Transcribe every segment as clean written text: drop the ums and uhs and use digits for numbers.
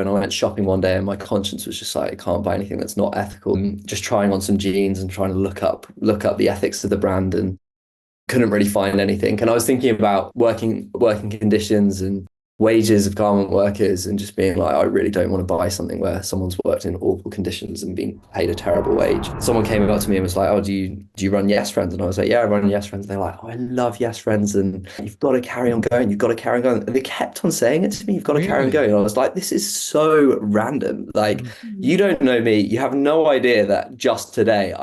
And I went shopping one day and my conscience was just like, I can't buy anything that's not ethical. And just trying on some jeans and trying to look up the ethics of the brand and couldn't really find anything. And I was thinking about working conditions and wages of garment workers and just being like, I really don't want to buy something where someone's worked in awful conditions and been paid a terrible wage. Someone came up to me and was like, oh, do you run Yes Friends? And I was like, yeah, I run Yes Friends. And they're like, oh, I love Yes Friends. And you've got to carry on going. You've got to carry on going. And they kept on saying it to me, you've got to carry on Really? going. And I was like, this is so random. Like, Mm. you don't know me. You have no idea that just today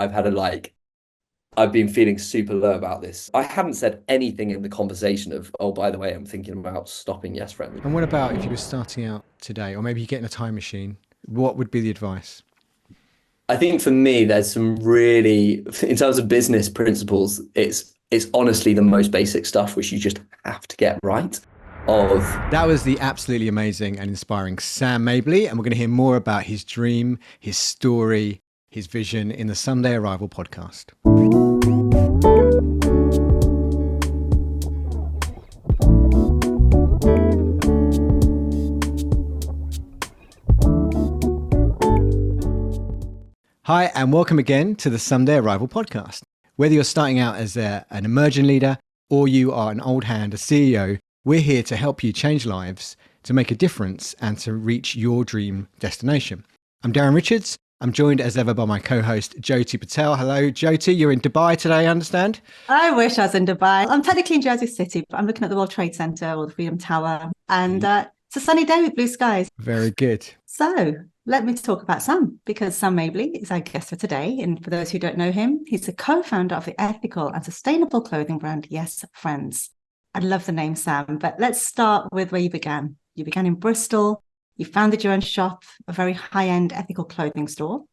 I've been feeling super low about this. I haven't said anything in the conversation of, oh, by the way, I'm thinking about stopping Yes Friends. And what about if you were starting out today, or maybe you get in a time machine? What would be the advice? I think for me, there's some really, in terms of business principles, it's honestly the most basic stuff which you just have to get right. Of That was the absolutely amazing and inspiring Sam Mabley, and we're going to hear more about his dream, his story, his vision in the Sunday Arrival podcast. Hi, and welcome again to the Sunday Arrival podcast. Whether you're starting out as an emerging leader or you are an old hand, a CEO, we're here to help you change lives, to make a difference, and to reach your dream destination. I'm Darren Richards. I'm joined as ever by my co-host, Jyoti Patel. Hello, Jyoti. You're in Dubai today, I understand? I wish I was in Dubai. I'm technically in Jersey City, but I'm looking at the World Trade Center or the Freedom Tower, and it's a sunny day with blue skies. Very good. So let me talk about Sam, because Sam Mabley is our guest for today. And for those who don't know him, he's the co-founder of the ethical and sustainable clothing brand, Yes Friends. I love the name, Sam, but let's start with where you began. You began in Bristol. You founded your own shop, a very high-end ethical clothing store.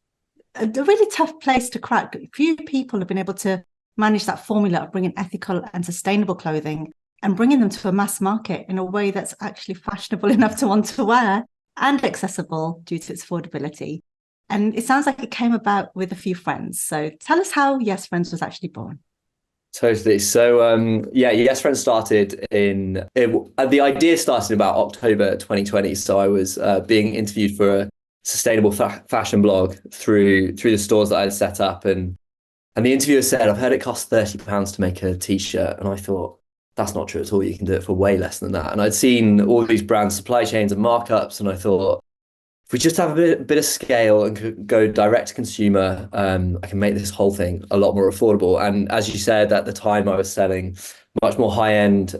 A really tough place to crack. Few people have been able to manage that formula of bringing ethical and sustainable clothing and bringing them to a mass market in a way that's actually fashionable enough to want to wear and accessible due to its affordability. And it sounds like it came about with a few friends. So tell us how Yes Friends was actually born. Totally. So, Yes Friends the idea started about October 2020. So I was being interviewed for a sustainable fashion blog through the stores that I had set up. And the interviewer said, I've heard it costs £30 to make a t-shirt. And I thought, that's not true at all. You can do it for way less than that. And I'd seen all these brand supply chains and markups. And I thought, if we just have a bit of scale and could go direct to consumer, I can make this whole thing a lot more affordable. And as you said, at the time I was selling much more high-end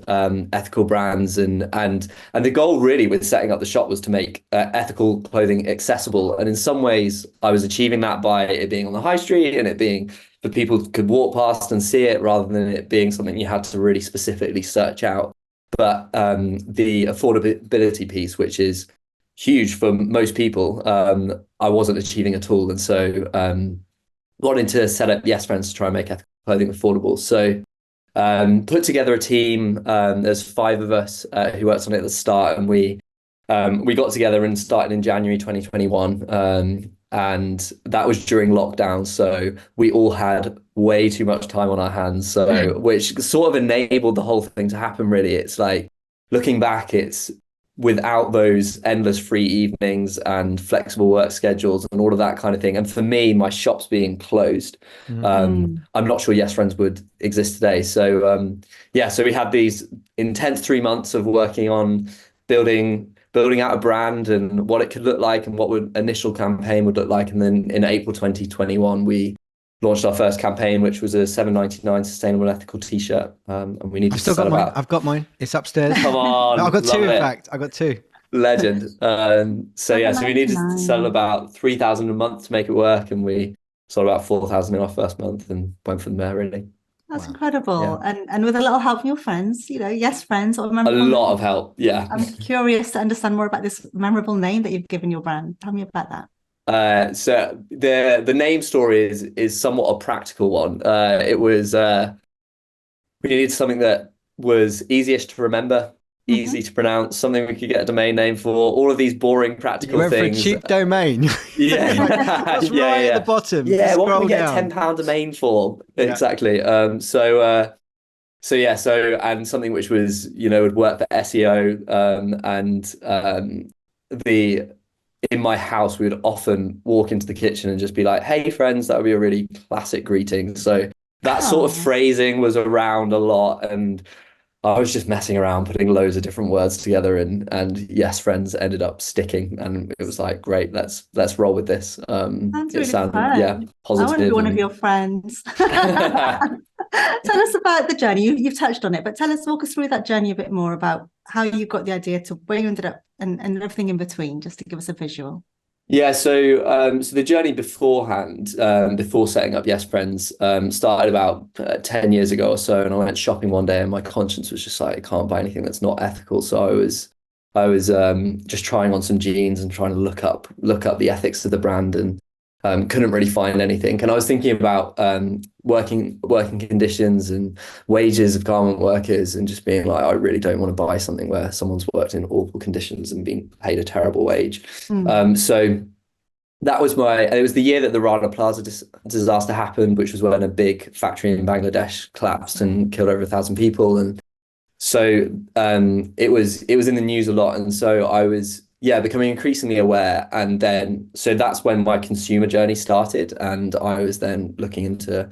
ethical brands, and the goal really with setting up the shop was to make ethical clothing accessible. And in some ways, I was achieving that by it being on the high street and it being that people could walk past and see it, rather than it being something you had to really specifically search out. But the affordability piece, which is huge for most people, I wasn't achieving at all. And so wanted to set up Yes Friends to try and make ethical clothing affordable. So put together a team. There's 5 of us who worked on it at the start, and we got together and started in January 2021. And that was during lockdown. So we all had way too much time on our hands. So which sort of enabled the whole thing to happen, really. It's like, looking back, it's without those endless free evenings and flexible work schedules and all of that kind of thing. And for me, my shop's being closed. I'm not sure Yes Friends would exist today. So so we had these intense 3 months of working on building out a brand and what it could look like and what would initial campaign would look like. And then in April 2021, we launched our first campaign, which was a £7.99 sustainable ethical t-shirt. And we needed I've to still sell got mine. about, I've got mine. It's upstairs. come on, No, I've got 2, love in it. fact. I've got 2. Legend. So we needed to sell 7.99. about 3,000 a month to make it work, and we sold about 4,000 in our first month and went from there, really. That's Wow. incredible. Yeah. And with a little help from your friends, Yes Friends or A memorable lot name. of help. Yeah. I'm curious to understand more about this memorable name that you've given your brand. Tell me about that. So the name story is somewhat a practical one. It was we needed something that was easiest to remember, Mm-hmm. easy to pronounce, something we could get a domain name for, all of these boring You practical went for a things. cheap domain. Yeah. That's Yeah, right yeah. at the bottom. Yeah, Just what can scroll we get down. £10 domain for? Yeah. Exactly. And something which was, would work for SEO, and the in my house, we would often walk into the kitchen and just be like, "Hey, friends," that would be a really classic greeting. So that sort of Oh, phrasing was around a lot, and I was just messing around, putting loads of different words together, and yes, friends ended up sticking, and it was like, great, let's roll with this. sounds It really sounded, yeah, fun. I want to be positive one of and your friends. Tell us about the journey. You've touched on it, but walk us through that journey a bit more about how you got the idea to where you ended up and everything in between, just to give us a visual. yeah. So the journey beforehand, before setting up Yes Friends, started about 10 years ago or so, and I went shopping one day, and my conscience was just like, I can't buy anything that's not ethical. So I was just trying on some jeans and trying to look up the ethics of the brand, and couldn't really find anything. And I was thinking about working conditions and wages of garment workers, and just being like, I really don't want to buy something where someone's worked in awful conditions and being paid a terrible wage. Mm. So that was it was the year that the Rana Plaza disaster happened, which was when a big factory in Bangladesh collapsed and killed over 1,000 people. And so it was in the news a lot. And so I was, yeah, becoming increasingly aware. And then, so that's when my consumer journey started. And I was then looking into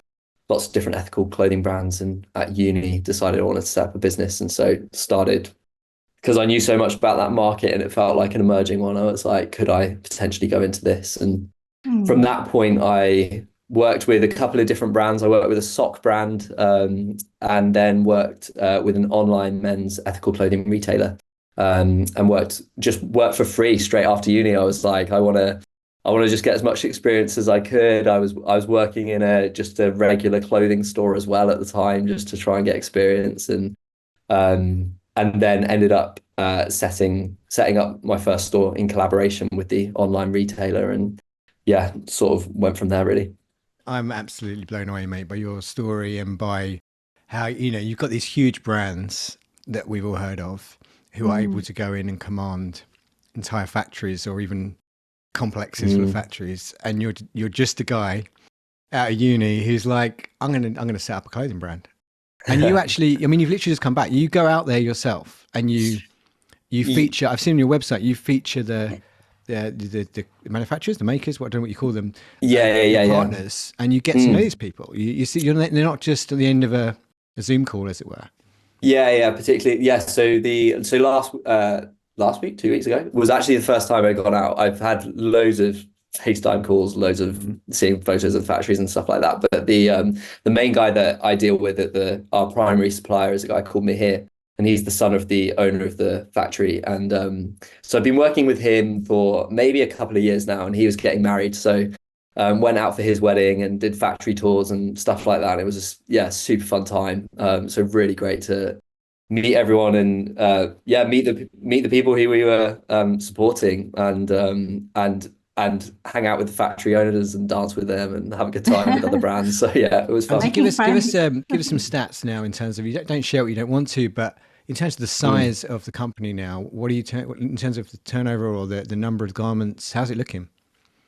lots of different ethical clothing brands, and at uni decided I wanted to set up a business. And so started, because I knew so much about that market and it felt like an emerging one. I was like, could I potentially go into this? And from Mm. that point, I worked with a couple of different brands. I worked with a sock brand, and then worked with an online men's ethical clothing retailer, and worked for free straight after uni. I was like, I want to just get as much experience as I could. I was working in just a regular clothing store as well at the time, just to try and get experience. And then ended up setting up my first store in collaboration with the online retailer, and yeah, sort of went from there really. I'm absolutely blown away, mate, by your story and by how, you've got these huge brands that we've all heard of who are able Mm. to go in and command entire factories or even complexes full of factories. And you're just a guy out of uni who's like, I'm gonna set up a clothing brand. And you actually, I mean, you've literally just come back. You go out there yourself and you feature. I've seen on your website. You feature the manufacturers, the makers. I don't know what you call them. Yeah. Partners, and you get to know these people. You see, they're not just at the end of a Zoom call, as it were. Yeah, particularly. Yeah. So last week, 2 weeks ago, was actually the first time I got out. I've had loads of FaceTime calls, loads of seeing photos of factories and stuff like that. But the main guy that I deal with at our primary supplier is a guy called Mihir, and he's the son of the owner of the factory. And so I've been working with him for maybe a couple of years now, and he was getting married. So went out for his wedding and did factory tours and stuff like that. It was just, yeah, super fun time. So really great to meet everyone, and meet the people who we were supporting, and hang out with the factory owners and dance with them and have a good time with other brands. So yeah, it was fun. Give us friends. some stats now in terms of, you don't share what you don't want to, but in terms of the size of the company now, what do you in terms of the turnover or the number of garments? How's it looking?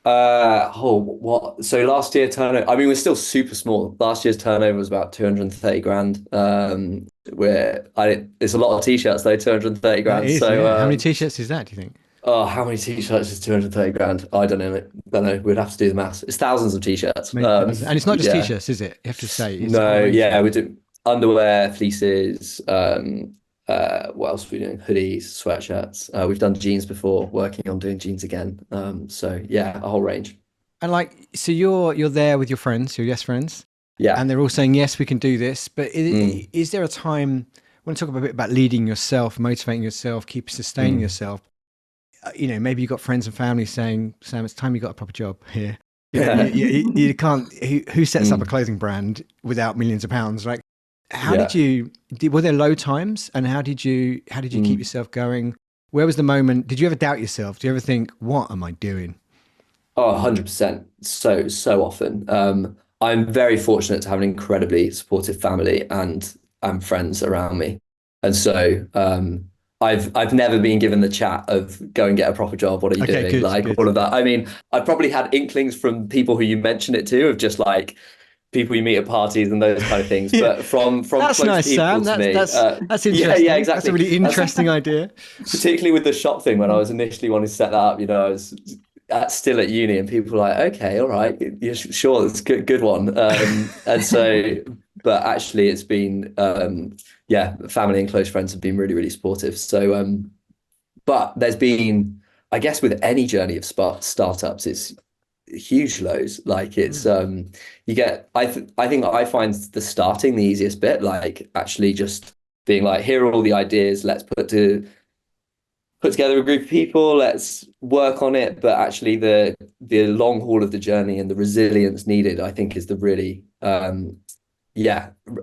What? So last year turnover, I mean, we're still super small. Last year's turnover was about 230 grand. It's a lot of t-shirts though, 230 grand. Is, So yeah. How many t-shirts is that, do you think? oh, how many t-shirts is 230 grand? I don't know. We'd have to do the maths. It's thousands of t-shirts. Maybe thousands. And it's not just yeah. t-shirts, is it? You have to say. It's No, yeah, we do underwear, fleeces, what else are we doing? Hoodies, sweatshirts. We've done jeans before, working on doing jeans again. So yeah, a whole range. And like, so you're there with your friends, your yes friends, Yeah. and they're all saying, yes, we can do this. But is there a time, I want to talk a bit about leading yourself, motivating yourself, sustaining yourself. Maybe you've got friends and family saying, Sam, it's time you got a proper job here. You can't, who sets up a clothing brand without millions of pounds? Like, how were there low times, and how did you keep yourself going? Where was the moment? Did you ever doubt yourself? Do you ever think, what am I doing? Oh, 100%. So often. I'm very fortunate to have an incredibly supportive family and friends around me. And so I've never been given the chat of go and get a proper job. What are you doing? Good. All of that. I mean, I probably had inklings from people who you mentioned it to, of just like people you meet at parties and those kind of things. But from that's close nice, people Sam. to me, That's interesting. Yeah, exactly. That's a really interesting idea. Particularly with the shop thing, when I was initially wanting to set that up, I was still at uni, and people are like, okay, all right, you're sure, that's good one. And so, but actually it's been, yeah, family and close friends have been really, really supportive. So, but there's been, I guess with any journey of startups, it's huge lows. Like it's, you get, I think I find the starting the easiest bit, like actually just being like, here are all the ideas, let's put together a group of people, let's work on it. But actually the long haul of the journey and the resilience needed, I think, is the really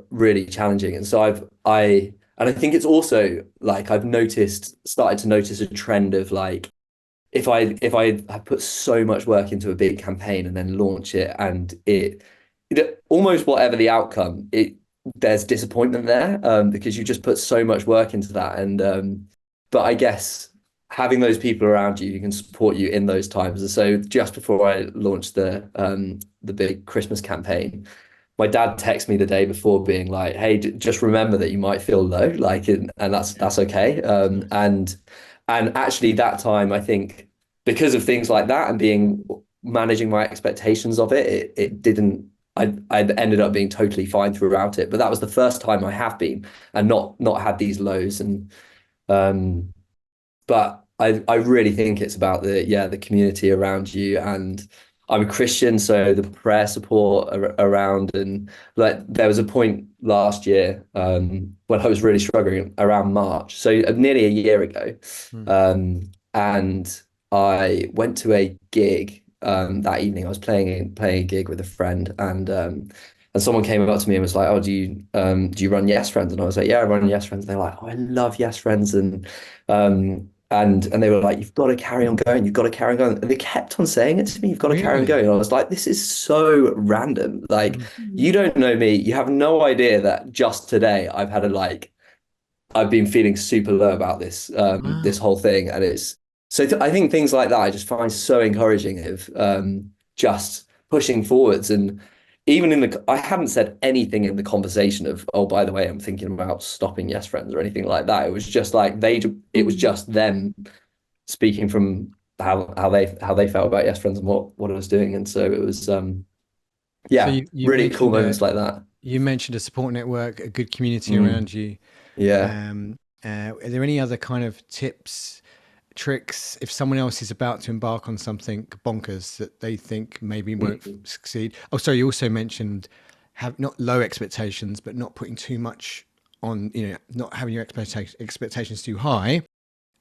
really challenging. And so I think it's also like I've started to notice a trend of like, if I have put so much work into a big campaign and then launch it, and it almost whatever the outcome, there's disappointment there, because you just put so much work into that. And but I guess having those people around you who can support you in those times. And so just before I launched the big Christmas campaign, my dad texted me the day before being like, hey, just remember that you might feel low, like, and that's okay. And actually that time, I think, because of things like that and managing my expectations of it didn't, I ended up being totally fine throughout it. But that was the first time I have been and not had these lows. And but I really think it's about the community around you. And I'm a Christian, so the prayer support around, and like there was a point last year when I was really struggling around March, so nearly a year ago, and I went to a gig that evening. I was playing a gig with a friend, and someone came up to me and was like, "Oh, do you run Yes Friends?" And I was like, "Yeah, I run Yes Friends." And they're like, "Oh, I love Yes Friends," and they were like, "You've got to carry on going. You've got to carry on going." And they kept on saying it to me, "You've got to carry on going." And I was like, "This is so random. Like, you don't know me. You have no idea that just today I've been feeling super low about this whole thing." And it's so I think things like that I just find so encouraging of just pushing forwards. And even I hadn't said anything in the conversation of, "Oh, by the way, I'm thinking about stopping Yes Friends," or anything like that. It was just like it was just them speaking from how they felt about Yes Friends and what I was doing. And so it was So you really cool mentioned moments like that. you mentioned a support network, a good community Mm. around you. Yeah. Are there any other kind of tips, tricks, if someone else is about to embark on something bonkers that they think maybe won't succeed? Oh, sorry, you also mentioned have not low expectations, but not putting too much on, not having your expectations too high,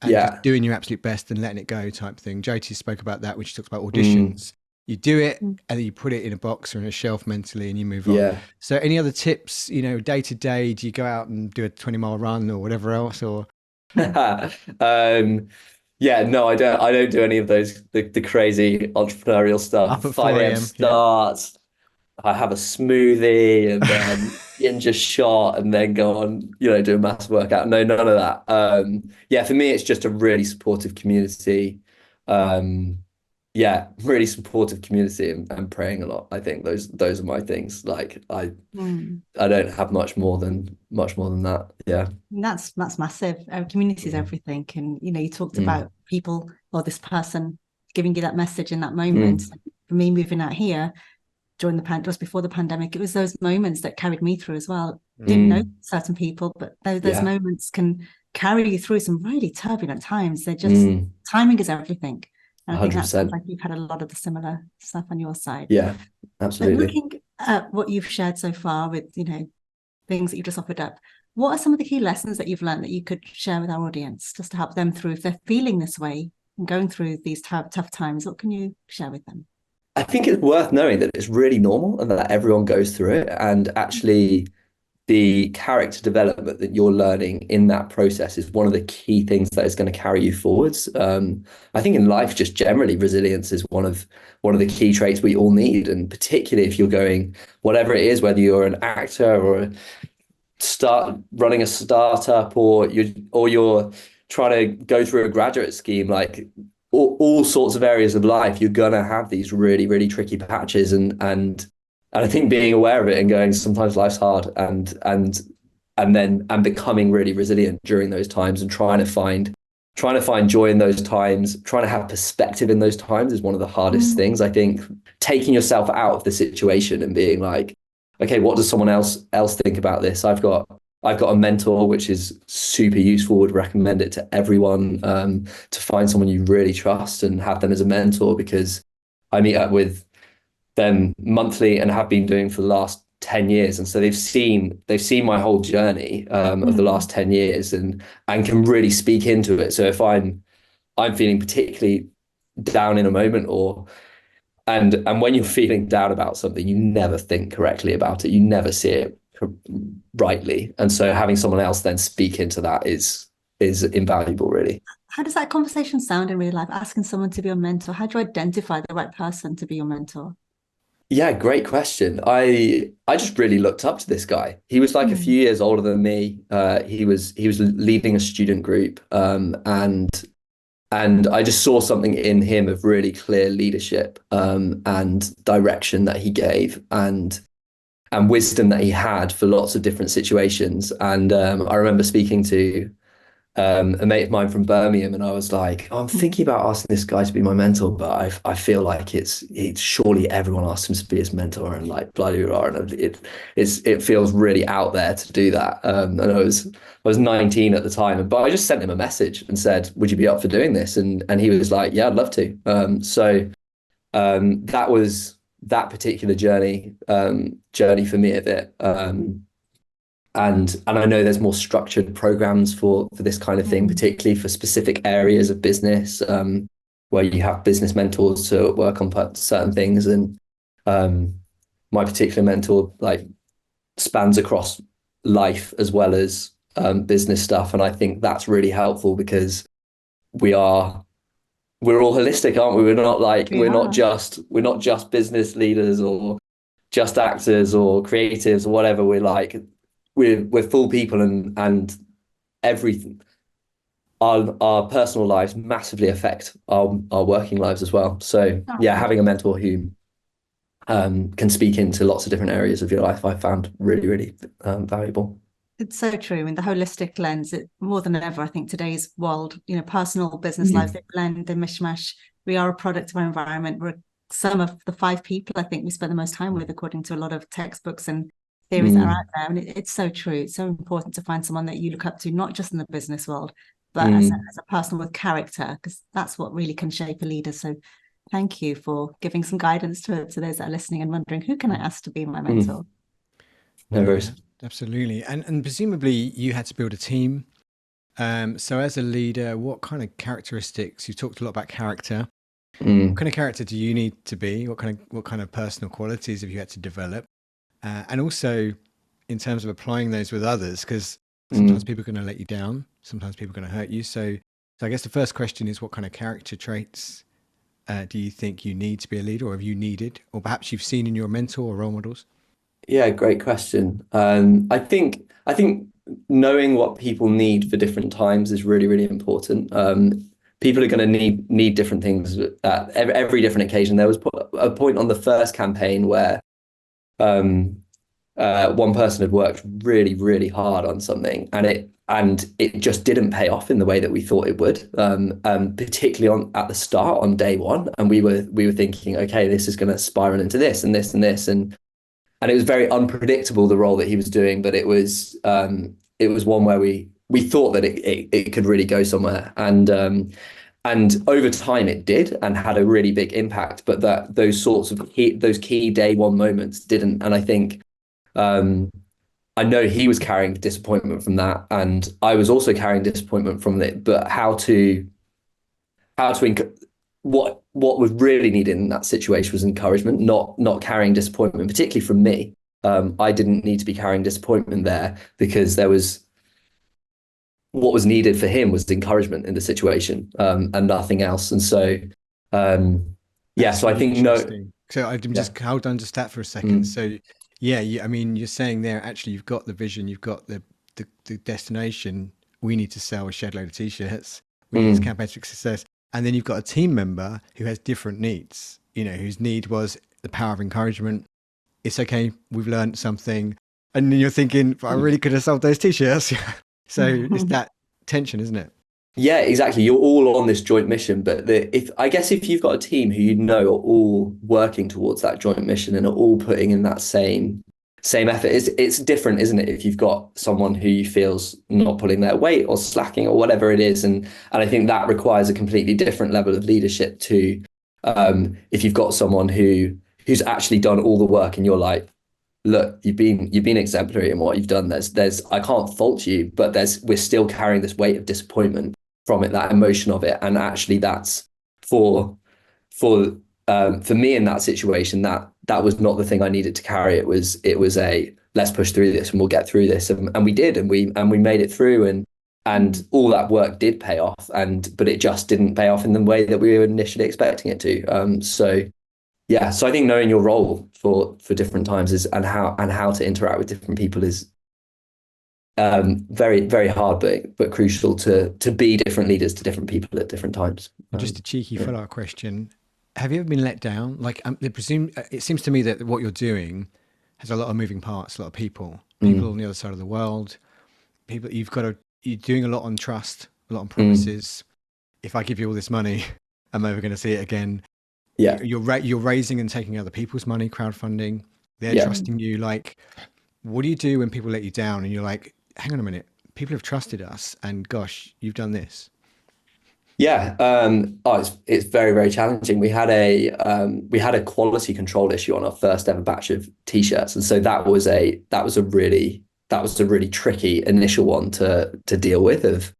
and just doing your absolute best and letting it go type thing. Jyoti spoke about that when she talks about auditions. You do it and then you put it in a box or in a shelf mentally and you move on. So any other tips, day to day, do you go out and do a 20-mile run or whatever else, or? Yeah, no, I don't do any of those, the crazy entrepreneurial stuff. Up at 5 a.m. 4 a.m. starts. I have a smoothie and then ginger shot and then go on, do a mass workout. No, none of that. Yeah, for me, it's just a really supportive community. Really supportive community and praying a lot. I think those are my things. Like I don't have much more than that. Yeah. That's massive. Community is everything. And you talked about people or this person giving you that message in that moment. For me, moving out here during just before the pandemic, it was those moments that carried me through as well. Didn't know certain people, but those moments can carry you through some really turbulent times. They're just timing is everything. And I think that sounds like you've had a lot of the similar stuff on your side. Yeah, absolutely. But looking at what you've shared so far with, things that you just offered up, what are some of the key lessons that you've learned that you could share with our audience just to help them through if they're feeling this way and going through these tough times? What can you share with them? I think it's worth knowing that it's really normal and that everyone goes through it. And actually, the character development that you're learning in that process is one of the key things that is going to carry you forwards. I think in life, just generally, resilience is one of the key traits we all need, and particularly if you're going whatever it is, whether you're an actor or start running a startup, or you're trying to go through a graduate scheme, like all sorts of areas of life, you're gonna have these really, really tricky patches, and I think being aware of it and going, sometimes life's hard, and becoming really resilient during those times and trying to find trying to find joy in those times, trying to have perspective in those times is one of the hardest things. I think taking yourself out of the situation and being like, okay, what does someone else think about this? I've got a mentor, which is super useful. Would recommend it to everyone, to find someone you really trust and have them as a mentor, because I meet up with them monthly and have been doing for the last 10 years. And so they've seen my whole journey of the last 10 years and can really speak into it. So if I'm feeling particularly down in a moment, and when you're feeling down about something, you never think correctly about it. You never see it rightly. And so having someone else then speak into that is invaluable, really. How does that conversation sound in real life? Asking someone to be your mentor. How do you identify the right person to be your mentor? Yeah, great question. I just really looked up to this guy. He was like a few years older than me. He was leading a student group, and I just saw something in him of really clear leadership, and direction that he gave, and wisdom that he had for lots of different situations. And I remember speaking to a mate of mine from Birmingham, and I was like, oh, I'm thinking about asking this guy to be my mentor, but I feel like it's surely everyone asks him to be his mentor, and like blah blah blah, and it feels really out there to do that. And I was 19 at the time, but I just sent him a message and said, would you be up for doing this? And he was like, yeah, I'd love to. That was that particular journey for me a bit. And I know there's more structured programs for this kind of thing, particularly for specific areas of business, where you have business mentors to work on certain things. And my particular mentor like spans across life as well as business stuff, and I think that's really helpful because we're all holistic, aren't we? We're not just business leaders or just actors or creatives or whatever. We're full people, and everything. Our personal lives massively affect our working lives as well. So yeah, having a mentor who can speak into lots of different areas of your life, I found really, really valuable. It's so true. I mean, the holistic lens, more than ever, I think today's world, personal business lives, they blend, they mishmash. We are a product of our environment. We're some of the 5 people I think we spend the most time with, according to a lot of textbooks and theories that are out there. And it's so true. It's so important to find someone that you look up to, not just in the business world, but as a person with character, because that's what really can shape a leader. So thank you for giving some guidance to those that are listening and wondering, who can I ask to be my mentor? No worries. Absolutely. And presumably you had to build a team. So as a leader, what kind of characteristics, you talked a lot about character. What kind of character do you need to be? What kind of personal qualities have you had to develop? And also in terms of applying those with others, because sometimes people are going to let you down. Sometimes people are going to hurt you. So I guess the first question is, what kind of character traits do you think you need to be a leader, or have you needed, or perhaps you've seen in your mentor or role models? Yeah, great question. I think knowing what people need for different times is really, really important. People are going to need different things at every different occasion. There was a point on the first campaign where one person had worked really, really hard on something, and it just didn't pay off in the way that we thought it would. Particularly at the start, on day one, and we were thinking, okay, this is going to spiral into this and this and this, and it was very unpredictable, the role that he was doing, but it was one where we thought that it could really go somewhere, and over time it did and had a really big impact, but those key day one moments didn't. And I think I know he was carrying disappointment from that, and I was also carrying disappointment from it. But what was really needed in that situation was encouragement, not carrying disappointment, particularly from me. I didn't need to be carrying disappointment there, because what was needed for him was encouragement in the situation, and nothing else. And so so I think So I'm just hold on to that for a second. So I mean, you're saying there, actually, you've got the vision, you've got the destination. We need to sell a shed load of t-shirts. We need this campaign to success. And then you've got a team member who has different needs, whose need was the power of encouragement. It's okay, we've learned something. And then you're thinking, I really could have sold those t-shirts. So it's that tension, isn't it? Yeah, exactly. You're all on this joint mission, but if I guess if you've got a team who you know are all working towards that joint mission and are all putting in that same effort, it's different, isn't it? If you've got someone who you feels not pulling their weight or slacking or whatever it is, and I think that requires a completely different level of leadership to if you've got someone who's actually done all the work and you're like, look, you've been exemplary in what you've done. There's I can't fault you, but we're still carrying this weight of disappointment from it, that emotion of it. And actually that's for for for me in that situation, that was not the thing I needed to carry. It was a let's push through this and we'll get through this. And we did, and we made it through, and all that work did pay off, but it just didn't pay off in the way that we were initially expecting it to. So yeah, so I think knowing your role for different times is and how to interact with different people is very very hard, but crucial to be different leaders to different people at different times. Just a cheeky yeah. follow-up question. Have you ever been let down? Like, I presume it seems to me that what you're doing has a lot of moving parts, a lot of people on the other side of the world, people you're doing a lot on trust, a lot on promises. If I give you all this money, I'm never going to see it again. Yeah, You're raising and taking other people's money, crowdfunding. They're trusting you. Like, what do you do when people let you down and you're like, hang on a minute, people have trusted us, and gosh, you've done this. Yeah, it's very very challenging. We had a quality control issue on our first ever batch of t-shirts, and so that was a really tricky initial one to deal with. Of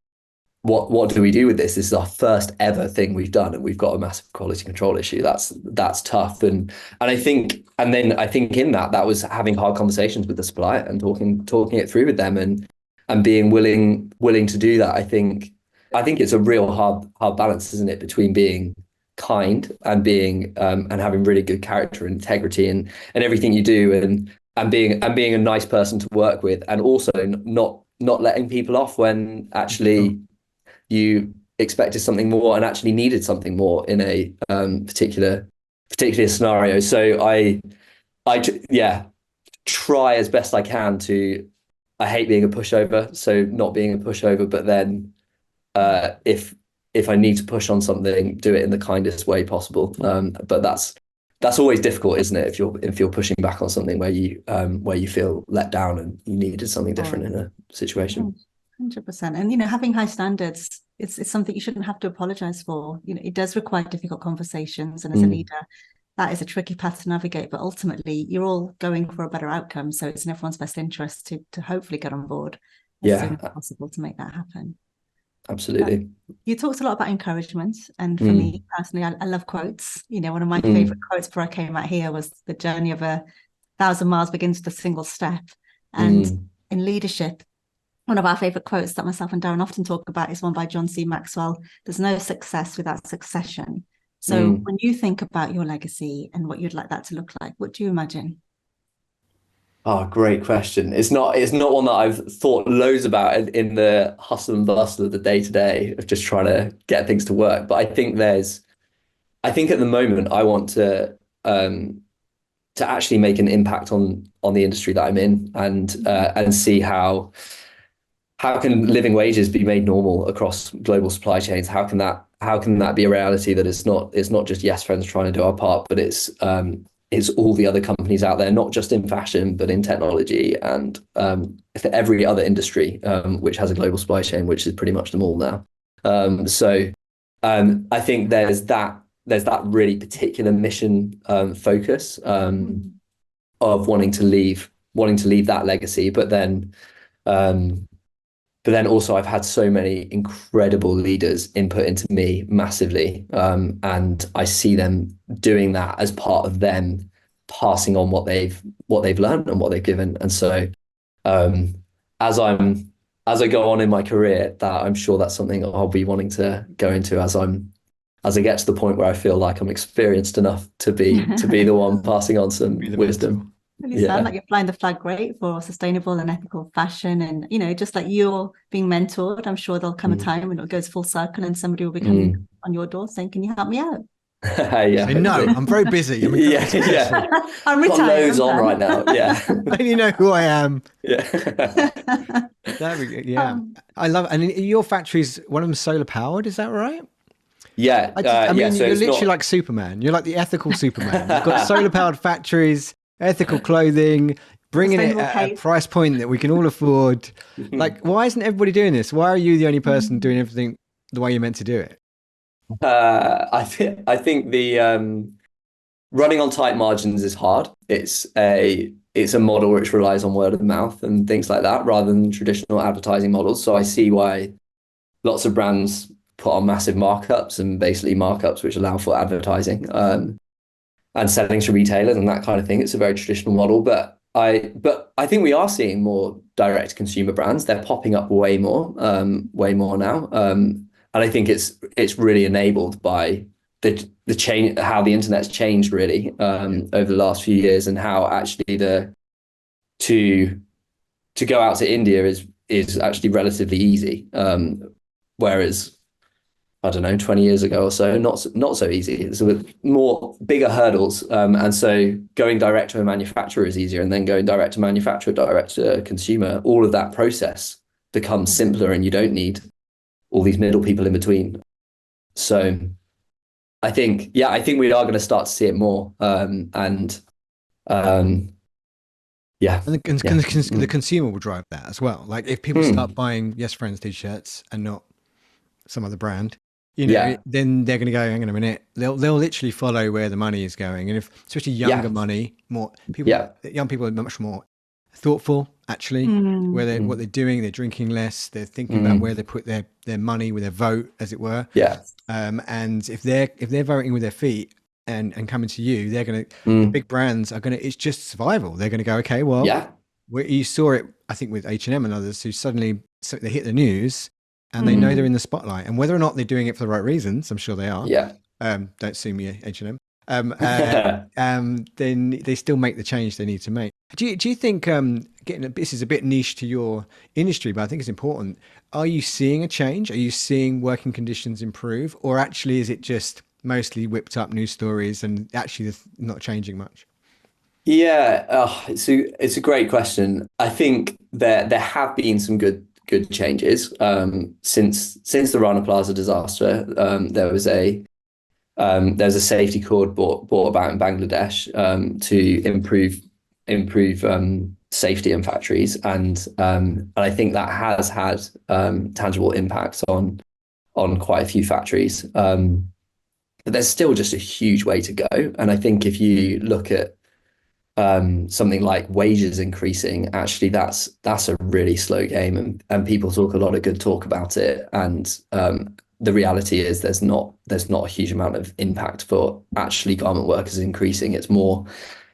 what do we do with this? This is our first ever thing we've done, and we've got a massive quality control issue. That's tough, and I think in that was having hard conversations with the supplier and talking it through with them, and being willing to do that. I think it's a real hard balance, isn't it, between being kind and being and having really good character and integrity and everything you do, and being a nice person to work with, and also not letting people off when actually you expected something more and actually needed something more in a particular scenario. So yeah, try as best I can to. I hate being a pushover, so not being a pushover, but then if I need to push on something, do it in the kindest way possible. But that's always difficult, isn't it? If you're pushing back on something where you feel let down and you needed something different in a situation. 100%. And having high standards, it's something you shouldn't have to apologize for. It does require difficult conversations, and as a leader, that is a tricky path to navigate. But ultimately, you're all going for a better outcome, so it's in everyone's best interest to hopefully get on board as soon as possible to make that happen. Absolutely. You talked a lot about encouragement, and for me personally, I love quotes. One of my favorite quotes before I came out here was, "The journey of 1,000 miles begins with a single step." And in leadership, one of our favorite quotes that myself and Darren often talk about is one by John C. Maxwell: "There's no success without succession." So when you think about your legacy and what you'd like that to look like, what do you imagine? Oh, great question. It's not one that I've thought loads about in the hustle and bustle of the day to day of just trying to get things to work. But I think at the moment I want to actually make an impact on the industry that I'm in, and see how can living wages be made normal across global supply chains? How can that be a reality, that it's not just Yes Friends trying to do our part, but it's all the other companies out there, not just in fashion, but in technology and for every other industry which has a global supply chain, which is pretty much them all now. I think there's that really particular mission focus of wanting to leave that legacy, but then also I've had so many incredible leaders input into me massively, and I see them doing that as part of them passing on what they've learned and what they've given. And so as I go on in my career, that I'm sure that's something I'll be wanting to go into as I get to the point where I feel like I'm experienced enough to be the one passing on some wisdom. You sound like you're flying the flag great for sustainable and ethical fashion, and just like you're being mentored, I'm sure there'll come a time when it goes full circle and somebody will be coming on your door saying, "Can you help me out?" Yeah, Say, no, hopefully. I'm very busy. I'm incredibly Yeah, successful. yeah. I'm Got retired. loads I'm on right done. now. Yeah. And you know who I am. Yeah. Yeah. Um, I love, and your factory's one of them solar powered. Is that right? Yeah. I Yeah. mean, So you're it's literally not. like Superman. You're like the ethical Superman. You've got solar powered factories, ethical clothing, bringing it sustainable at a case. price point that we can all afford. Like, why isn't everybody doing this? Why are you the only person doing everything the way you're meant to do it? I think the running on tight margins is hard. It's a model which relies on word of mouth and things like that rather than traditional advertising models. So I see why lots of brands put on massive markups and basically markups which allow for advertising and selling to retailers and that kind of thing. It's a very traditional model, but I think we are seeing more direct consumer brands. They're popping up way more now. And I think it's really enabled by the change, how the internet's changed really over the last few years, and how actually the to to go out to India is actually relatively easy. Whereas I don't know, 20 years ago or so, not so easy. It's with more bigger hurdles. And so going direct to a manufacturer is easier, and then going direct to manufacturer, direct to consumer, all of that process becomes simpler, and you don't need all these middle people in between. So I think we are going to start to see it more. And yeah, And yeah. the consumer will drive that as well. Like if people start buying Yes Friends t-shirts and not some other brand, Yeah, then they're going to go, hang on a minute. They'll literally follow where the money is going. And if, especially younger yeah, money, more people, yeah. young people are much more thoughtful actually, where what Mm, they're doing, they're drinking less, they're thinking about where mm, they put their money with their vote, as it were. yeah. And if they're voting with their feet and coming to you, they're going to, the Mm, big brands are going to, it's just survival. They're going to go, okay, well, yeah. you saw it, I think, with H&M and others who suddenly they hit the news and they know they're Mm, in the spotlight. And whether or not they're doing it for the right reasons, I'm sure they are. yeah. Don't sue me, H&M. Then they still make the change they need to make. Do you think this is a bit niche to your industry, but I think it's important. Are you seeing a change? Are you seeing working conditions improve, or actually is it just mostly whipped up news stories and actually not changing much? Yeah, it's a great question. I think there have been some good changes since the Rana Plaza disaster. There's a safety cord brought about in Bangladesh to improve safety in factories, and I think that has had tangible impacts on quite a few factories. But there's still just a huge way to go, and I think if you look at something like wages increasing, actually that's a really slow game, and people talk a lot of good talk about it, and the reality is there's not a huge amount of impact for actually garment workers increasing. It's more,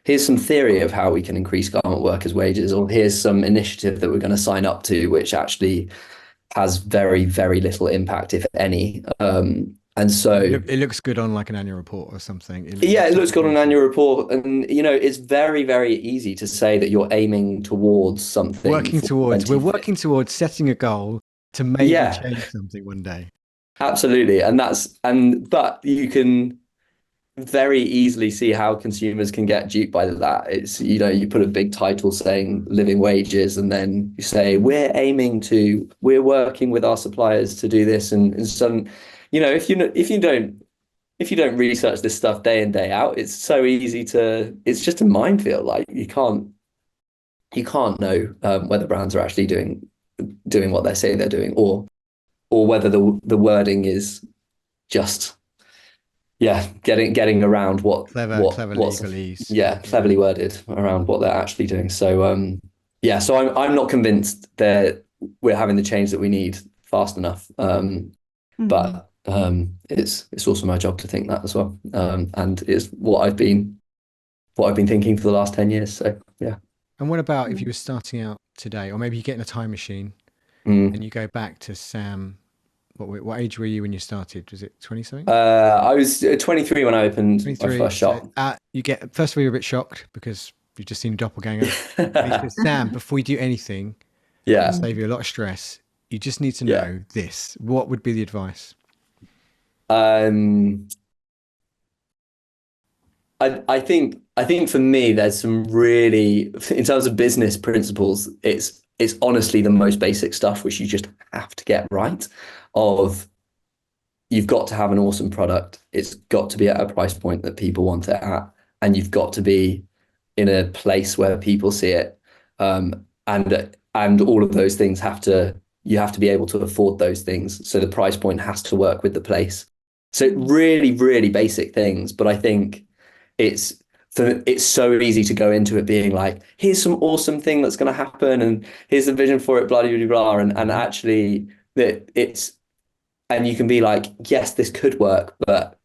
here's some theory of how we can increase garment workers' wages, or here's some initiative that we're going to sign up to, which actually has very, very little impact, if any. And so It looks good on like an annual report or something. It yeah, it looks like looks it's good on an working. annual report, and it's very, very easy to say that you're aiming towards something Working for towards, we're 2050. working towards setting a goal to maybe Yeah, change something one day. absolutely, but you can very easily see how consumers can get duped by that. It's, you put a big title saying living wages, and then you say we're working with our suppliers to do this, and some, if you don't research this stuff day in day out, it's so easy it's just a minefield. Like you can't know whether brands are actually doing what they say they're doing, or whether the wording is just, yeah, getting around Clever what's, legalese. yeah, Yeah. cleverly worded around what they're actually doing. So yeah, so I'm not convinced that we're having the change that we need fast enough. Mm. But it's also my job to think that as well. And it's what I've been thinking for the last 10 years. So yeah. And what about if you were starting out today, or maybe you get in a time machine and Mm. you go back to Sam? What age were you when you started? Was it 20 something? I was 23 when I opened my 23. first So shop. you get, first of all, you're a bit shocked because you've just seen a doppelganger. And he says, Sam, before you do anything, to Yeah. save you a lot of stress, you just need to Yeah. know this. What would be the advice? Um, I think for me, there's some really, in terms of business principles, it's honestly the most basic stuff which you just have to get right. Of You've got to have an awesome product. It's got to be at a price point that people want it at, and you've got to be in a place where people see it. And all of those things you have to be able to afford those things. So the price point has to work with the place. So really, really basic things. But I think it's it's so easy to go into it being like, here's some awesome thing that's going to happen, and here's the vision for it, blah blah blah, blah. And actually that it's and you can be like, yes, this could work, but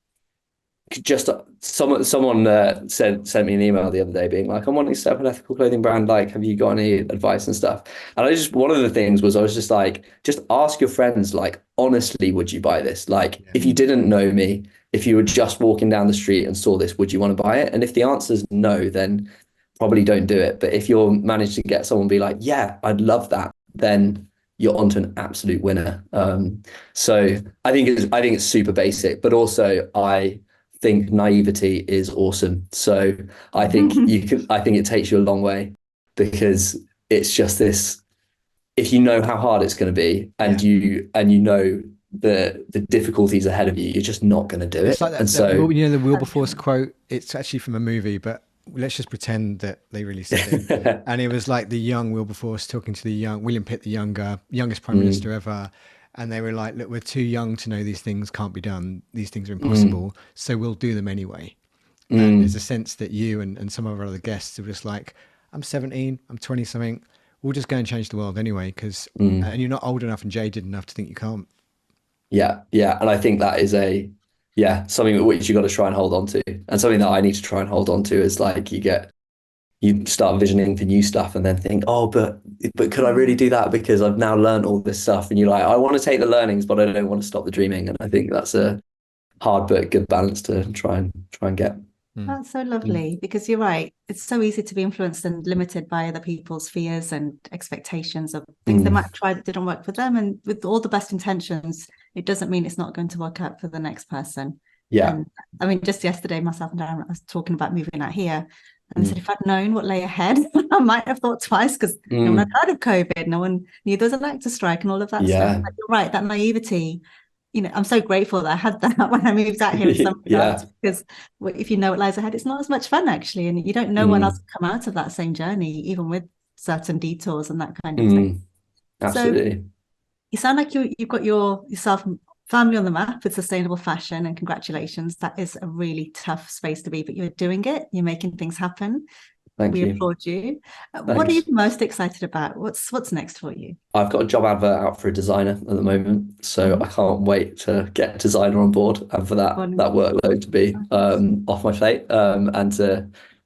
just someone sent me an email the other day being like, I'm wanting to set up an ethical clothing brand. Like, have you got any advice and stuff? And one of the things was, I was just like, just ask your friends, like, honestly, would you buy this? Like, if you didn't know me, if you were just walking down the street and saw this, would you want to buy it? And if the answer is no, then probably don't do it. But if you're managed to get someone be like, yeah, I'd love that, then you're onto an absolute winner. So I think it's super basic, but also I think naivety is awesome. So I think I think it takes you a long way, because it's just this, if you know how hard it's going to be, and you know the difficulties ahead of you, you're just not going to do it. It's like the Wilberforce quote. It's actually from a movie, but let's just pretend that they really said it. And it was like the young Wilberforce talking to the young William Pitt, the youngest prime minister ever. And they were like, look, we're too young to know these things can't be done. These things are impossible. So we'll do them anyway. And there's a sense that you and some of our other guests are just like, I'm 17, I'm 20 something. We'll just go and change the world anyway. Because and you're not old enough and jaded enough to think you can't. Yeah. And I think that is something which you got to try and hold on to. And something that I need to try and hold on to is like, you start visioning for new stuff and then think, oh, but could I really do that? Because I've now learned all this stuff. And you're like, I want to take the learnings, but I don't want to stop the dreaming. And I think that's a hard but good balance to try and get. That's so lovely, because you're right. It's so easy to be influenced and limited by other people's fears and expectations of things they might have tried that didn't work for them. And with all the best intentions, it doesn't mean it's not going to work out for the next person. Yeah. And I mean, just yesterday, myself and Darren, I was talking about moving out here. And said, if I'd known what lay ahead, I might have thought twice, because no one had heard of COVID. No one knew there was an actor strike and all of that stuff. But you're right, that naivety, I'm so grateful that I had that when I moved out here in some regards, because if you know what lies ahead, it's not as much fun, actually. And you don't know when else to come out of that same journey, even with certain detours and that kind of thing. Absolutely. So you sound like you've got yourself family on the map with sustainable fashion, and congratulations. That is a really tough space to be, but you're doing it. You're making things happen. Thank you. We applaud you. What are you most excited about? What's next for you? I've got a job advert out for a designer at the moment, so I can't wait to get a designer on board and for that workload to be off my plate. I'm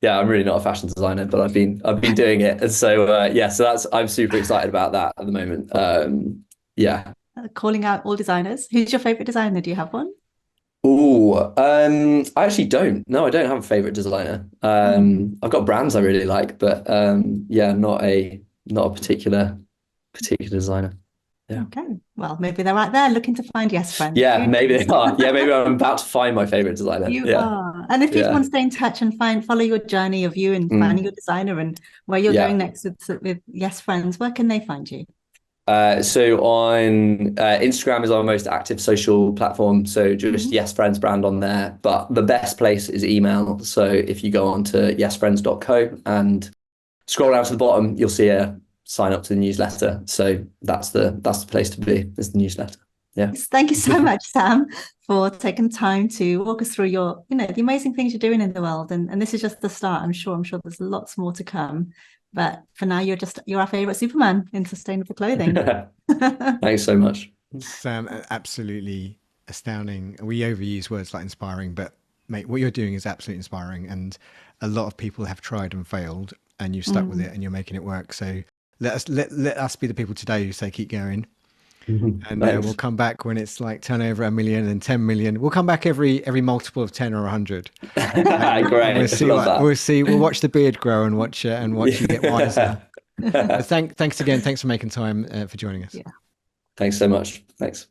really not a fashion designer, but I've been doing it, and so I'm super excited about that at the moment. Calling out all designers. Who's your favorite designer? Do you have one? I actually don't. No, I don't have a favorite designer. I've got brands I really like, but not a particular designer. Yeah. Okay. Well, maybe they're right there looking to find yes friends. Yeah, maybe they are. Yeah, maybe I'm about to find my favorite designer. You are. And if people want to stay in touch and follow your journey of you and finding your designer and where you're going next with Yes Friends, where can they find you? So on Instagram is our most active social platform. So just Yes Friends brand on there. But the best place is email. So if you go on to yesfriends.co and scroll down to the bottom, you'll see a sign up to the newsletter. So that's the place to be, is the newsletter. Yeah. Thank you so much, Sam, for taking time to walk us through your, the amazing things you're doing in the world. And this is just the start. I'm sure there's lots more to come. But for now, you're our favorite Superman in sustainable clothing. Thanks so much. Sam, absolutely astounding. We overuse words like inspiring, but mate, what you're doing is absolutely inspiring. And a lot of people have tried and failed, and you've stuck with it and you're making it work. So let us be the people today who say keep going. And we'll come back when it's like turnover 1 million and 10 million. We'll come back every multiple of 10 or 100. Great. We'll watch the beard grow and watch you get wiser. Thanks again. Thanks for making time for joining us. Yeah. Thanks so much. Thanks.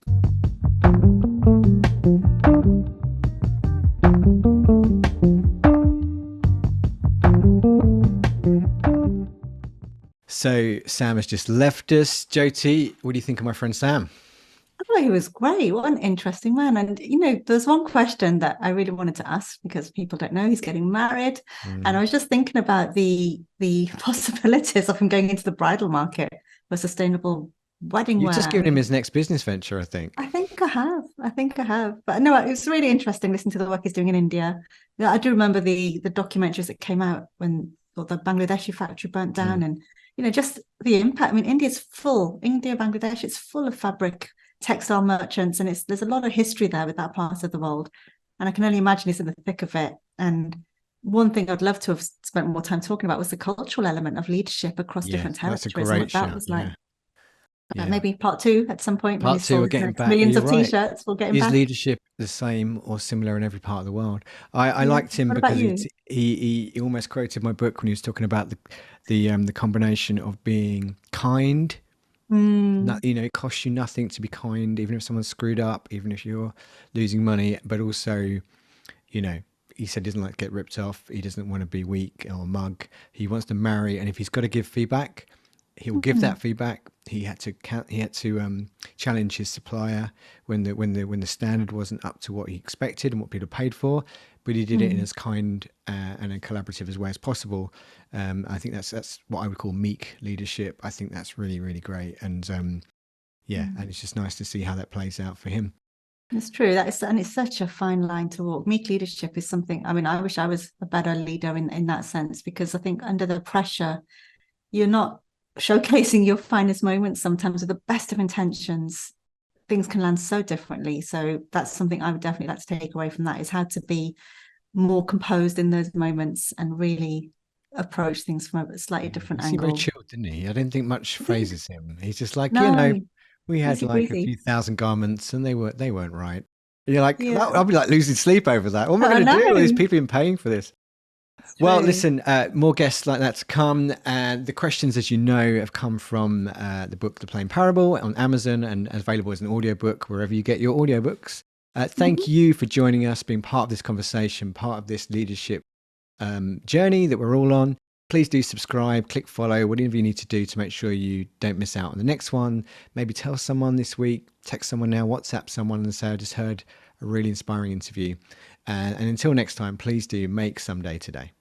So Sam has just left us. Jyoti, what do you think of my friend Sam? Oh, he was great. What an interesting man. And, there's one question that I really wanted to ask because people don't know he's getting married. And I was just thinking about the possibilities of him going into the bridal market for sustainable wedding You've wear. just given him his next business venture, I think. I think I have. I think I have. But no, it was really interesting listening to the work he's doing in India. Yeah, I do remember the documentaries that came out when the Bangladeshi factory burnt down, and just the impact. I mean, India, Bangladesh, it's full of fabric textile merchants, and there's a lot of history there with that part of the world. And I can only imagine he's in the thick of it. And one thing I'd love to have spent more time talking about was the cultural element of leadership across different territories. That's a great and what that was like. Yeah. Maybe part two at some point. Part two, we're getting back. Millions You're of right. T-shirts. We'll get him Is back. leadership the same or similar in every part of the world? I liked him What about because you? he almost quoted my book when he was talking about the combination of being kind. It costs you nothing to be kind, even if someone's screwed up, even if you're losing money. But also, he said he doesn't like to get ripped off. He doesn't want to be weak or mug. He wants to marry, and if he's got to give feedback, he will give that feedback. He had to challenge his supplier when the standard wasn't up to what he expected and what people paid for, but he did it in as kind and a collaborative as way as possible. I think that's what I would call meek leadership. I think that's really, really great, and and it's just nice to see how that plays out for him. It's true. And it's such a fine line to walk. Meek leadership is something. I mean, I wish I was a better leader in that sense, because I think under the pressure, you're not showcasing your finest moments. Sometimes with the best of intentions, things can land so differently. So that's something I would definitely like to take away from that, is how to be more composed in those moments and really approach things from a slightly different He seemed angle. very chilled, didn't he? I didn't think much phases him. He's just like, No, we had easy like a breezy. few thousand garments and they weren't right. And you're like, Yeah. I'll be like losing sleep over that. What am I going to do? All these people been paying for this. Well, listen, more guests like that to come. And the questions, as you know, have come from the book The Plain Parable on Amazon and available as an audiobook wherever you get your audiobooks. Thank you for joining us, being part of this conversation, part of this leadership journey that we're all on. Please do subscribe, click follow, whatever you need to do to make sure you don't miss out on the next one. Maybe tell someone this week, text someone now, WhatsApp someone and say, I just heard a really inspiring interview. And until next time, please do make someday today.